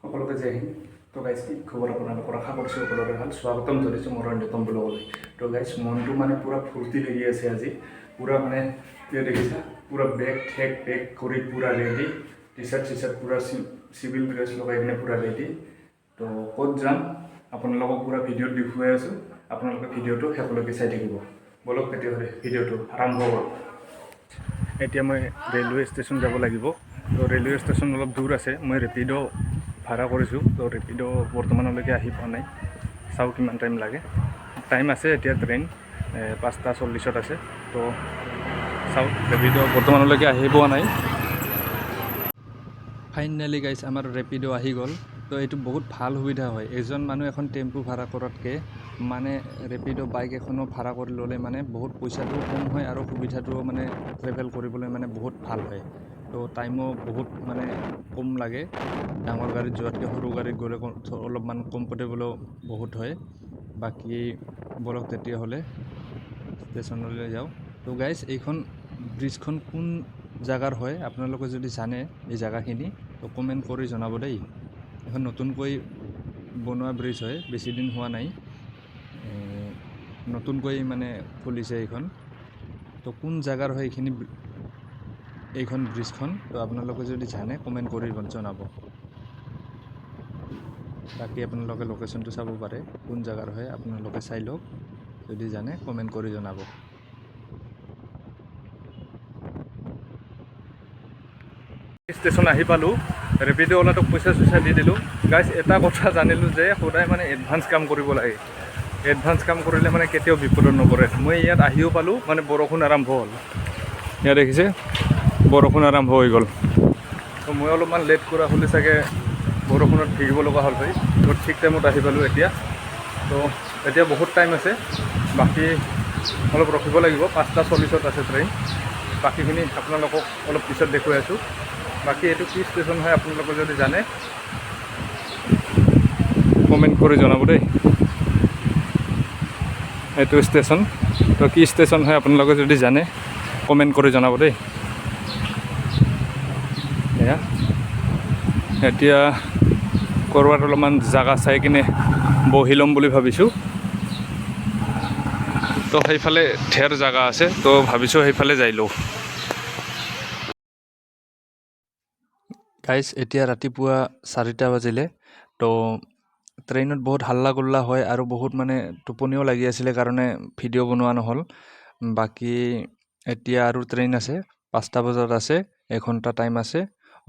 সকলোকে জয় হিন্দ। তো গাইজ কি খবৰ আপোনালোকৰ, আশা কৰিছোঁ সকলোৰে ভাল। স্বাগতম জনাইছোঁ মোৰ অন্যতম ব্লগলৈ। তো গাইজ মনটো মানে পূৰা ফূৰ্তি লাগি আছে আজি। পূৰা মানে কিয় দেখিছা, পূৰা বেগ ঠেক পেক কৰি পূৰা ৰেডি, টি চাৰ্ট পূৰা চিভিল ড্ৰেছ লগাই কিনে পূৰা ৰেডি। তো ক'ত যাম আপোনালোকক পূৰা ভিডিঅ'ত দেখুৱাই আছোঁ। আপোনালোকে ভিডিঅ'টো শেষলৈকে চাই থাকিব। বলক তেতিয়াহ'লে ভিডিঅ'টো আৰম্ভ কৰোঁ। এতিয়া মই ৰেলৱে ষ্টেচন যাব লাগিব। তো ৰেলৱে ষ্টেচন অলপ দূৰ আছে। মই ৰেপিড' ভাড়া কৰিছোঁ। তো ৰেপিড' বৰ্তমানলৈকে আহি পোৱা নাই, চাওঁ কিমান টাইম লাগে। টাইম আছে, এতিয়া ট্ৰেইন 5:40 আছে। তো চাওঁ, ৰেপিড' বৰ্তমানলৈকে আহি পোৱা নাই। ফাইনেলি গাইজ আমাৰ ৰেপিড' আহি গ'ল। তো এইটো বহুত ভাল সুবিধা হয়। এজন মানুহ এখন টেম্পু ভাড়া কৰাতকৈ মানে ৰেপিড' বাইক এখনো ভাড়া কৰি ল'লে মানে বহুত পইচাটোও কম হয় আৰু সুবিধাটোও মানে ট্ৰেভেল কৰিবলৈ মানে বহুত ভাল হয়। তো টাইমো বহুত মানে কম লাগে। ডাঙৰ গাড়ীত যোৱাতকৈ সৰু গাড়ীত গ'লে অলপমান কমফৰ্টেবলো বহুত হয়। বাকী বলক তেতিয়াহ'লে ষ্টেচনলৈ যাওঁ। তো গাইজ এইখন ব্ৰিজখন কোন জেগাৰ হয় আপোনালোকে যদি জানে এই জেগাখিনি, তো কমেণ্ট কৰি জনাব দেই। এখন নতুনকৈ বনোৱা ব্ৰিজ হয়, বেছি দিন হোৱা নাই, নতুনকৈ মানে খুলিছে এইখন। তো কোন জেগাৰ হয় এইখন ব্ৰিজখন, তো আপোনালোকে যদি জানে কমেণ্ট কৰি জনাব। বাকী আপোনালোকে লোকেশ্যনটো চাব পাৰে, কোন জেগাৰ হয় আপোনালোকে চাই লওক, যদি জানে কমেণ্ট কৰি জনাব। ষ্টেচন আহি পালোঁ। ৰেপিড' অ'লাটোক পইচা দি দিলোঁ। গাইজ এটা কথা জানিলোঁ যে সদায় মানে এডভান্স কাম কৰিব লাগে। এডভান্স কাম কৰিলে মানে কেতিয়াও বিপদত নপৰে। মই ইয়াত আহিও পালোঁ, মানে বৰষুণ আৰম্ভ হ'ল। ইয়াত দেখিছে বৰষুণ আৰম্ভ হৈ গ'ল। তো মই অলপমান লেট কৰা হ'লে চাগে বৰষুণত ভিজিব লগা হ'ল হয়। তো ঠিক টাইমত আহি পালোঁ এতিয়া। তো এতিয়া বহুত টাইম আছে, বাকী অলপ ৰখিব লাগিব। 5:40 আছে ট্ৰেইন। বাকীখিনি আপোনালোকক অলপ পিছত দেখুৱাই আছোঁ। বাকী এইটো কি ষ্টেচন হয় আপোনালোকে যদি জানে কমেণ্ট কৰি জনাব দেই। এইটো ষ্টেচন, তো কি ষ্টেচন হয় আপোনালোকে যদি জানে কমেণ্ট কৰি জনাব দেই। এয়া এতিয়া ক'ৰবাত অলপমান জেগা চাই কিনে বহি ল'ম বুলি ভাবিছোঁ। তো সেইফালে ঢেৰ জেগা আছে, তো ভাবিছোঁ সেইফালে যাই লওঁ। গাইজ এতিয়া ৰাতিপুৱা 4টা বাজিলে। তো ট্ৰেইনত বহুত হাল্লা গোল্লা হয় আৰু বহুত মানে টোপনিও লাগি আছিলে কাৰণে ভিডিঅ' বনোৱা নহ'ল। বাকী এতিয়া আৰু ট্ৰেইন আছে, 5টা বজাত আছে, 1 ঘণ্টা টাইম আছে,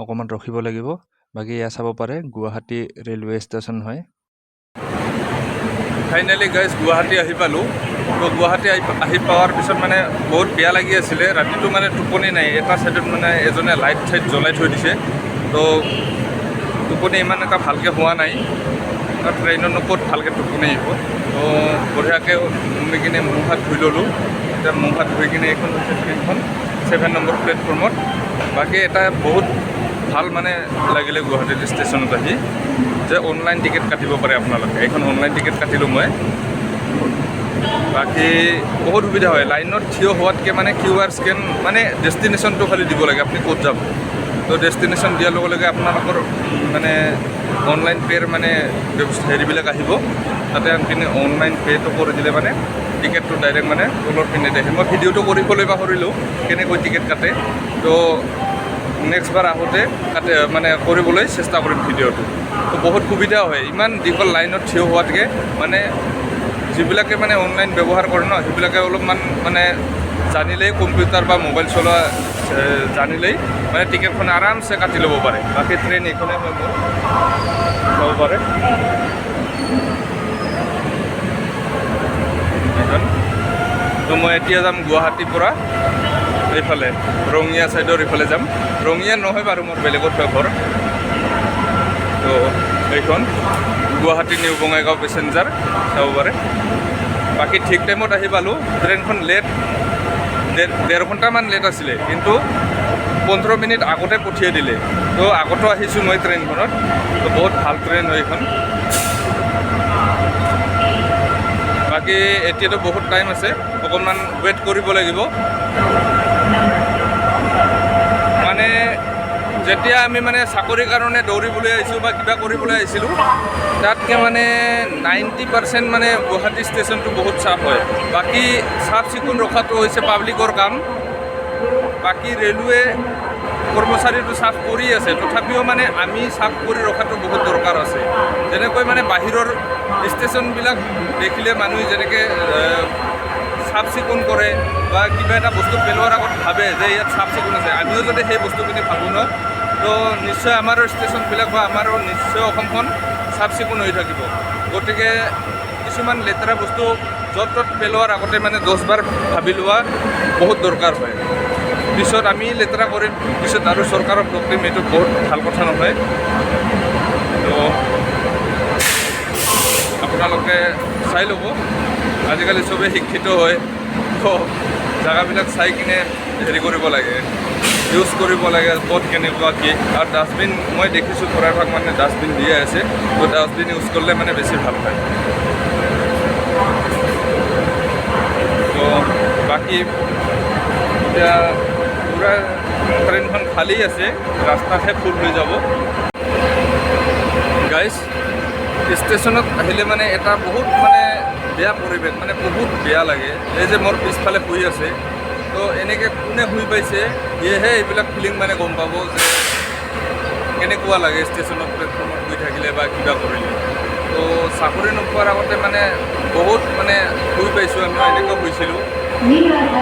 অকণমান ৰখিব লাগিব। বাকী এয়া চাব পাৰে গুৱাহাটী ৰেলৱে ষ্টেচন হয়। ফাইনেলি গাইজ গুৱাহাটী আহি পালোঁ। তো গুৱাহাটী আহি পোৱাৰ পিছত মানে বহুত বেয়া লাগি আছিলে। ৰাতিটো মানে টোপনি নাই। এটা ছাইডত মানে এজনে লাইট জ্বলাই থৈ দিছে। তো টোপনি ইমান এটা ভালকৈ হোৱা নাই। ট্ৰেইনতনো ক'ত ভালকৈ টোপনি আহিব। তো বঢ়িয়াকৈ ঘুমি কিনে মুখ হাত ধুই ল'লোঁ। এতিয়া মুখ হাত ধুই কিনে এইখন হৈছে ট্ৰেইনখন 7 নম্বৰ প্লেটফৰ্মত। বাকী এটা বহুত ভাল মানে লাগিলে গুৱাহাটী ষ্টেচনত আহি যে অনলাইন টিকেট কাটিব পাৰে আপোনালোকে। এইখন অনলাইন টিকেট কাটিলোঁ মই। বাকী বহুত সুবিধা হয়। লাইনত থিয় হোৱাতকৈ মানে QR স্কেন মানে ডেষ্টিনেশ্যনটো খালি দিব লাগে, আপুনি ক'ত যাব। তো ডেষ্টিনেশ্যন দিয়াৰ লগে লগে আপোনালোকৰ মানে অনলাইন পে'ৰ মানে হেৰিবিলাক আহিব। তাতে আনপিনে অনলাইন পে'টো কৰি দিলে মানে টিকেটটো ডাইৰেক্ট মানে তলৰ পিনে দেখে। মই ভিডিঅ'টো কৰিবলৈ পাহৰিলোঁ কেনেকৈ টিকেট কাটে। তো নেক্সট বাৰ আহোঁতে মানে কৰিবলৈ চেষ্টা কৰিম ভিডিঅ'টো। তো বহুত সুবিধা হয়, ইমান দীঘল লাইনত থিয় হোৱাতকৈ মানে যিবিলাকে মানে অনলাইন ব্যৱহাৰ কৰে ন, সেইবিলাকে অলপমান মানে জানিলেই, কম্পিউটাৰ বা মোবাইল চলোৱা জানিলেই মানে টিকেটখন আৰামছে কাটি ল'ব পাৰে। বাকী ট্ৰেইন এইখনে হয়, মোৰ ল'ব পাৰে এইখন। তো মই এতিয়া যাম গুৱাহাটীৰ পৰা এইফালে ৰঙিয়া ছাইডৰ এইফালে যাম। ৰঙিয়া নহয় বাৰু, মোৰ বেলেগত হয় ঘৰ। তো এইখন গুৱাহাটী নিউ বঙাইগাঁও পেচেঞ্জাৰ চাব পাৰে। বাকী ঠিক টাইমত আহি পালোঁ। ট্ৰেইনখন লেট 1.5 ঘণ্টামান লেট আছিলে, কিন্তু 15 মিনিট আগতে পঠিয়াই দিলে। তো আগতো আহিছোঁ মই ট্ৰেইনখনত। তো বহুত ভাল ট্ৰেইন হয় এইখন। বাকী এতিয়াতো বহুত টাইম আছে, অকণমান ৱেইট কৰিব লাগিব। মানে যেতিয়া আমি মানে চাকৰিৰ কাৰণে দৌৰিবলৈ আহিছোঁ বা কিবা কৰিবলৈ আহিছিলোঁ তাতকৈ মানে 90% মানে গুৱাহাটী ষ্টেচনটো বহুত চাফ হয়। বাকী চাফ চিকুণ ৰখাটো হৈছে পাব্লিকৰ কাম। বাকী ৰেলৱে কৰ্মচাৰীটো চাফ কৰি আছে, তথাপিও মানে আমি চাফ কৰি ৰখাটো বহুত দৰকাৰ আছে। যেনেকৈ মানে বাহিৰৰ ষ্টেচনবিলাক দেখিলে মানুহে যেনেকৈ চাফ চিকুণ কৰে বা কিবা এটা বস্তু পেলোৱাৰ আগত ভাবে যে ইয়াত চাফ চিকুণ আছে, আমিও যদি সেই বস্তুখিনি ভাবোঁ ন, তো নিশ্চয় আমাৰো ষ্টেচনবিলাক বা আমাৰো নিশ্চয় অসমখন চাফ চিকুণ হৈ থাকিব। গতিকে কিছুমান লেতেৰা বস্তু য'ত ত'ত পেলোৱাৰ আগতে মানে 10 বাৰ ভাবি লোৱা বহুত দৰকাৰ হয়। পিছত আমি লেতেৰা কৰিম, পিছত আৰু চৰকাৰক দোষ দিম, এইটো বহুত ভাল কথা নহয়। তো আপোনালোকে চাই ল'ব, আজিকালি চবেই শিক্ষিত হয়, তো জেগাবিলাক চাই কিনে হেৰি কৰিব লাগে, ইউজ কৰিব লাগে, ক'ত কেনেকুৱা কি। আৰু ডাষ্টবিন মই দেখিছোঁ প্ৰায়ভাগ মানে ডাষ্টবিন দিয়ে আছে, তো ডাষ্টবিন ইউজ কৰিলে মানে বেছি ভাল হয়। তো বাকী এতিয়া পুৰা ট্ৰেইনখন খালী আছে, ৰাস্তাতহে ফুল হৈ যাব। গাইজ ষ্টেচনত আহিলে মানে এটা বহুত মানে বেয়া পৰিৱেশ, মানে বহুত বেয়া লাগে। এই যে মোৰ পিছফালে শুই আছে, তো এনেকৈ কোনে শুই পাইছে সেয়েহে এইবিলাক ফিলিং মানে গম পাব যে কেনেকুৱা লাগে ষ্টেচনত প্লেটফৰ্মত শুই থাকিলে বা কিবা কৰিলে। তো চাকৰি নোপোৱাৰ আগতে মানে বহুত মানে শুই পাইছোঁ, আমিও এনেকুৱা শুইছিলোঁ।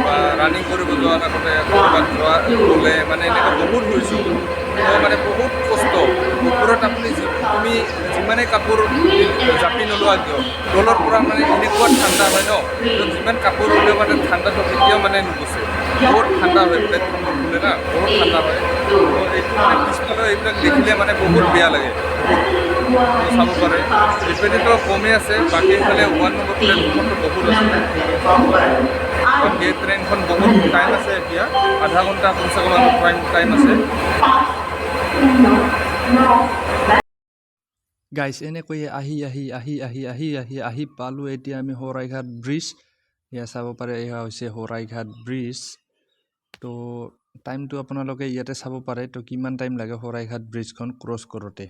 বা ৰানিং কৰিব যোৱাৰ আগতে ক'ৰবাত গ'লে মানে এনেকুৱা বহুত শুইছোঁ। তো মানে বহুত কষ্ট। ওপৰত তুমি যিমানেই কাপোৰ জাপি নোলোৱা কিয়, তলৰ পৰা মানে এনেকুৱা ঠাণ্ডা হয় ন, তো যিমান কাপোৰ হ'লেও মানে ঠাণ্ডাটো কেতিয়াও মানে নুগুচে। বহুত ঠাণ্ডা হয়, প্লেটফৰ্মত শুলে না বহুত ঠাণ্ডা হয়। তো এইটো মানে পিছফালে এইবিলাক দেখিলে মানে বহুত বেয়া লাগে। চাব পাৰে এইপিনেতো কমেই আছে, বাকী ইফালে 1 নম্বৰ প্লেটফৰ্মতো বহুত আছে। বাকী ট্ৰেইনখন বহুত টাইম আছে, এতিয়া আধা ঘণ্টা কমচে কম আৰু টাইম আছে। গাইজ এনেকৈয়ে আহি পালোঁ এতিয়া আমি শৰাইঘাট ব্ৰিজ। এয়া চাব পাৰে, এয়া হৈছে শৰাইঘাট ব্ৰিজ। তো টাইমটো আপোনালোকে ইয়াতে চাব পাৰে, তো কিমান টাইম লাগে শৰাইঘাট ব্ৰিজখন ক্ৰছ কৰোঁতে।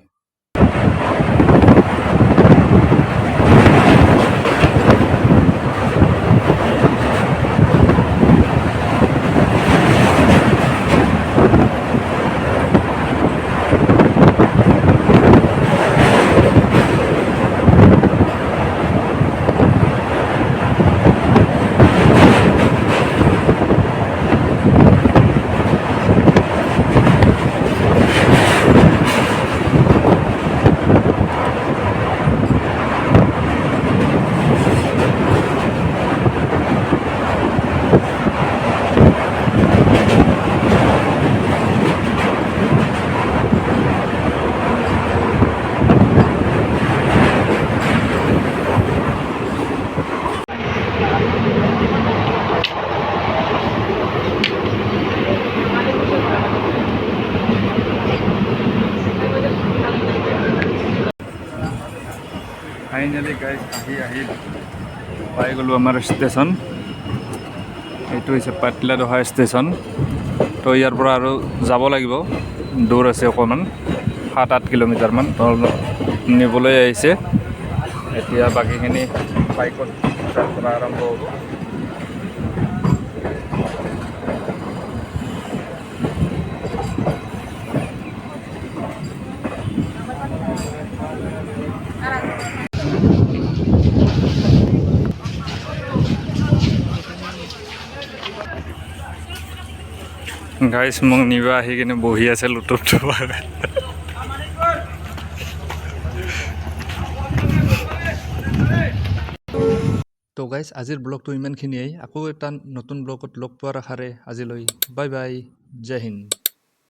ফাইনেলি গাইজ আহি পাই গ'লোঁ আমাৰ ষ্টেচন। এইটো হৈছে পাটলাদহা ষ্টেচন। তো ইয়াৰ পৰা আৰু যাব লাগিব, দূৰ আছে অকণমান, 7-8 কিলোমিটাৰমান। তো নিবলৈ আহিছে। এতিয়া বাকীখিনি বাইকত তাৰ পৰা আৰম্ভ হ'ব। গাইজ মোক নিব আহি কিনে বহি আছে লুটুটো। তো গাইজ আজিৰ ব্লগটো ইমানখিনিয়েই। আকৌ এটা নতুন ব্লগত লগ পোৱাৰ আশাৰে আজিলৈ বাই বাই, জয় হিন্দ।